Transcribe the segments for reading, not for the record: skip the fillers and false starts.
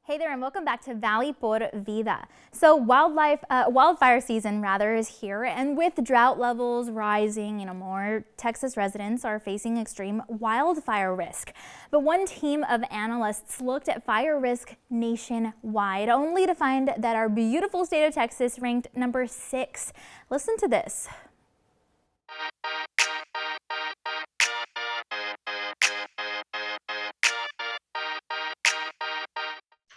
Hey there, and welcome back to Valley por Vida. So wildfire season is here, and with drought levels rising, more Texas residents are facing extreme wildfire risk. But one team of analysts looked at fire risk nationwide, only to find that our beautiful state of Texas ranked number 6. Listen to this.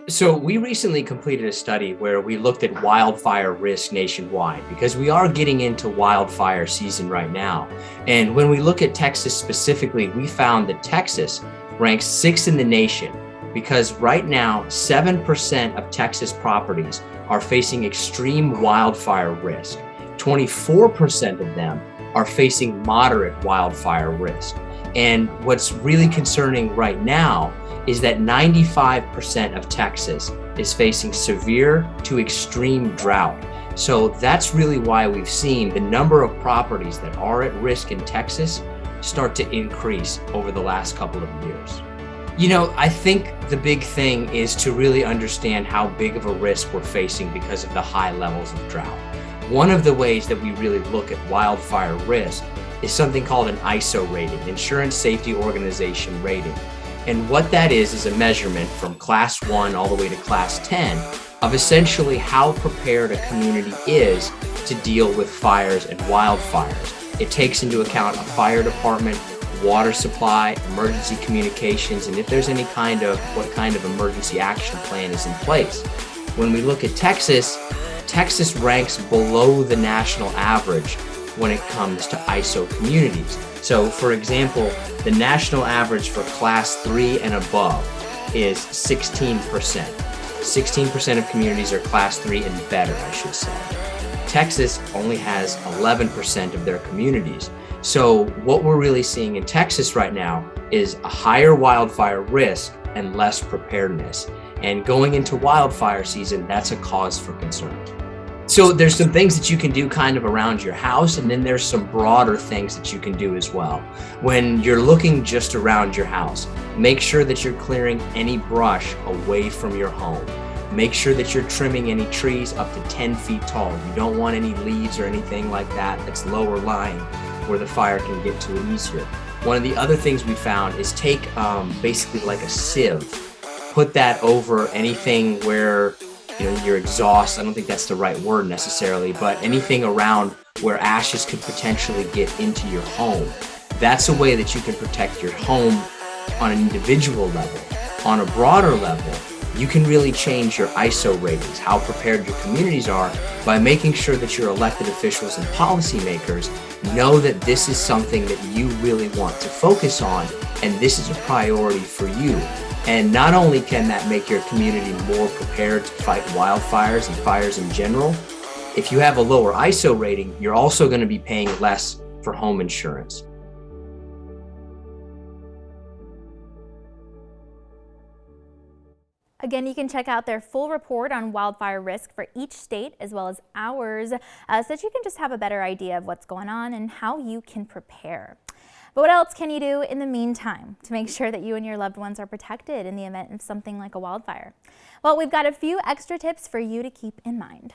So we recently completed a study where we looked at wildfire risk nationwide because we are getting into wildfire season right now. And when we look at Texas specifically, we found that Texas ranks 6th in the nation because right now 7% of Texas properties are facing extreme wildfire risk. 24% of them are facing moderate wildfire risk. And what's really concerning right now is that 95% of Texas is facing severe to extreme drought. So that's really why we've seen the number of properties that are at risk in Texas start to increase over the last couple of years. I think the big thing is to really understand how big of a risk we're facing because of the high levels of drought. One of the ways that we really look at wildfire risk is something called an ISO rating, Insurance Safety Organization rating. And what that is a measurement from class 1 all the way to class 10 of essentially how prepared a community is to deal with fires and wildfires. It takes into account a fire department, water supply, emergency communications, and if there's any what kind of emergency action plan is in place. When we look at Texas ranks below the national average when it comes to ISO communities. So for example, the national average for class 3 and above is 16%. 16% of communities are class 3 and better, I should say. Texas only has 11% of their communities. So what we're really seeing in Texas right now is a higher wildfire risk and less preparedness. And going into wildfire season, that's a cause for concern. So there's some things that you can do kind of around your house, and then there's some broader things that you can do as well. When you're looking just around your house, make sure that you're clearing any brush away from your home. Make sure that you're trimming any trees up to 10 feet tall. You don't want any leaves or anything like that that's lower lying where the fire can get to it easier. One of the other things we found is take basically like a sieve, put that over anything where your exhaust, I don't think that's the right word necessarily, but anything around where ashes could potentially get into your home. That's a way that you can protect your home on an individual level. On a broader level, you can really change your ISO ratings, how prepared your communities are, by making sure that your elected officials and policymakers know that this is something that you really want to focus on, and this is a priority for you. And not only can that make your community more prepared to fight wildfires and fires in general, if you have a lower ISO rating, you're also going to be paying less for home insurance. Again, you can check out their full report on wildfire risk for each state as well as ours so that you can just have a better idea of what's going on and how you can prepare. But what else can you do in the meantime to make sure that you and your loved ones are protected in the event of something like a wildfire? Well, we've got a few extra tips for you to keep in mind.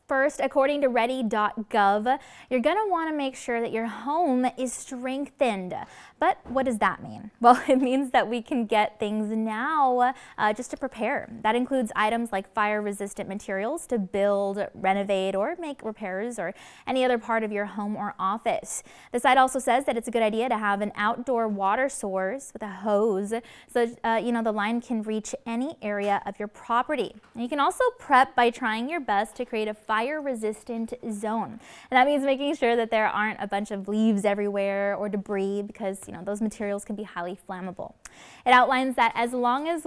First, according to ready.gov, you're going to want to make sure that your home is strengthened. But what does that mean? Well, it means that we can get things now just to prepare. That includes items like fire-resistant materials to build, renovate, or make repairs or any other part of your home or office. The site also says that it's a good idea to have an outdoor water source with a hose so the line can reach any area of your property. And you can also prep by trying your best to create a fire-resistant zone. And that means making sure that there aren't a bunch of leaves everywhere or debris because those materials can be highly flammable. It outlines that as long as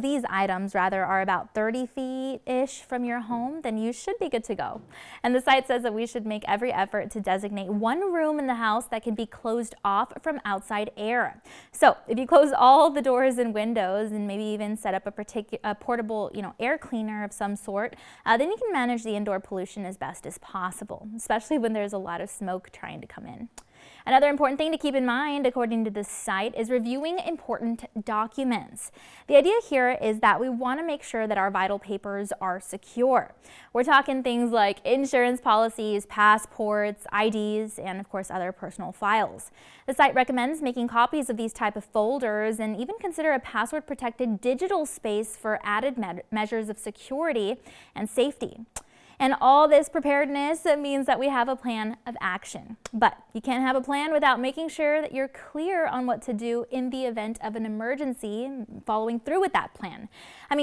these items are about 30 feet-ish from your home, then you should be good to go. And the site says that we should make every effort to designate one room in the house that can be closed off from outside air. So if you close all the doors and windows and maybe even set up a portable, air cleaner of some sort, then you can manage the indoor pollution as best as possible, especially when there's a lot of smoke trying to come in. Another important thing to keep in mind, according to the site, is reviewing important documents. The idea here is that we want to make sure that our vital papers are secure. We're talking things like insurance policies, passports, IDs, and of course other personal files. The site recommends making copies of these type of folders and even consider a password-protected digital space for added measures of security and safety. And all this preparedness means that we have a plan of action. But you can't have a plan without making sure that you're clear on what to do in the event of an emergency, following through with that plan.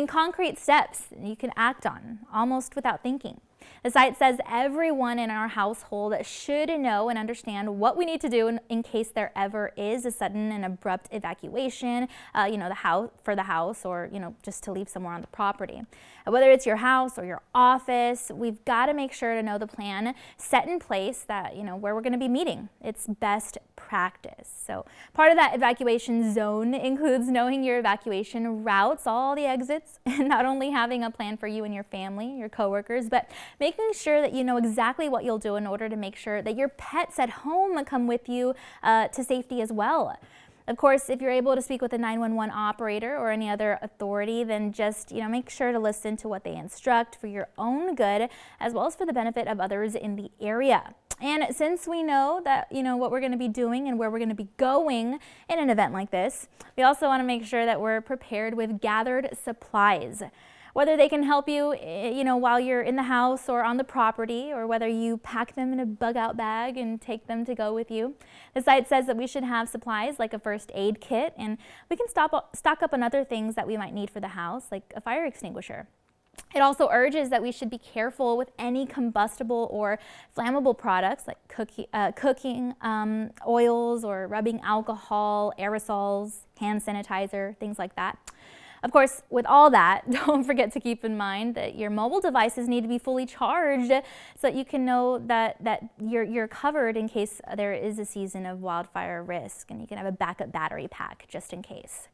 Concrete steps you can act on almost without thinking. The site says everyone in our household should know and understand what we need to do in case there ever is a sudden and abrupt evacuation, for the house, or just to leave somewhere on the property. Whether it's your house or your office, we've got to make sure to know the plan set in place that where we're going to be meeting. It's best practice. So part of that evacuation zone includes knowing your evacuation routes, all the exits, and not only having a plan for you and your family, your coworkers, but making sure that you know exactly what you'll do in order to make sure that your pets at home come with you to safety as well. Of course, if you're able to speak with a 911 operator or any other authority, then just make sure to listen to what they instruct for your own good, as well as for the benefit of others in the area. And since we know that what we're going to be doing and where we're going to be going in an event like this, we also want to make sure that we're prepared with gathered supplies. Whether they can help you, while you're in the house or on the property, or whether you pack them in a bug-out bag and take them to go with you. The site says that we should have supplies like a first aid kit, and we can stock up on other things that we might need for the house, like a fire extinguisher. It also urges that we should be careful with any combustible or flammable products like cooking oils or rubbing alcohol, aerosols, hand sanitizer, things like that. Of course, with all that, don't forget to keep in mind that your mobile devices need to be fully charged so that you can know that you're covered in case there is a season of wildfire risk, and you can have a backup battery pack just in case.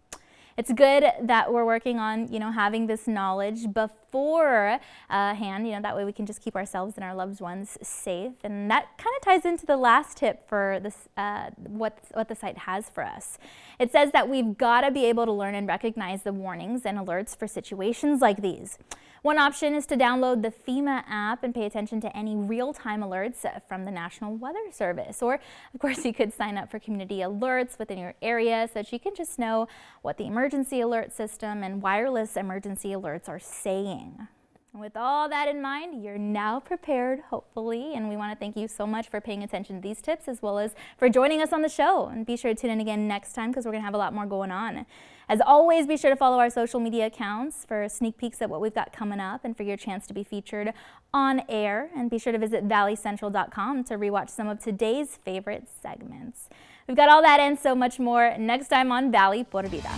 It's good that we're working on, having this knowledge beforehand, that way we can just keep ourselves and our loved ones safe. And that kind of ties into the last tip for this, what the site has for us. It says that we've got to be able to learn and recognize the warnings and alerts for situations like these. One option is to download the FEMA app and pay attention to any real-time alerts from the National Weather Service. Or, of course, you could sign up for community alerts within your area so that you can just know what the emergency alert system and wireless emergency alerts are saying. With all that in mind, you're now prepared, hopefully, and we want to thank you so much for paying attention to these tips as well as for joining us on the show. And be sure to tune in again next time because we're going to have a lot more going on. As always, be sure to follow our social media accounts for sneak peeks at what we've got coming up and for your chance to be featured on air. And be sure to visit valleycentral.com to rewatch some of today's favorite segments. We've got all that and so much more next time on Valley Por Vida.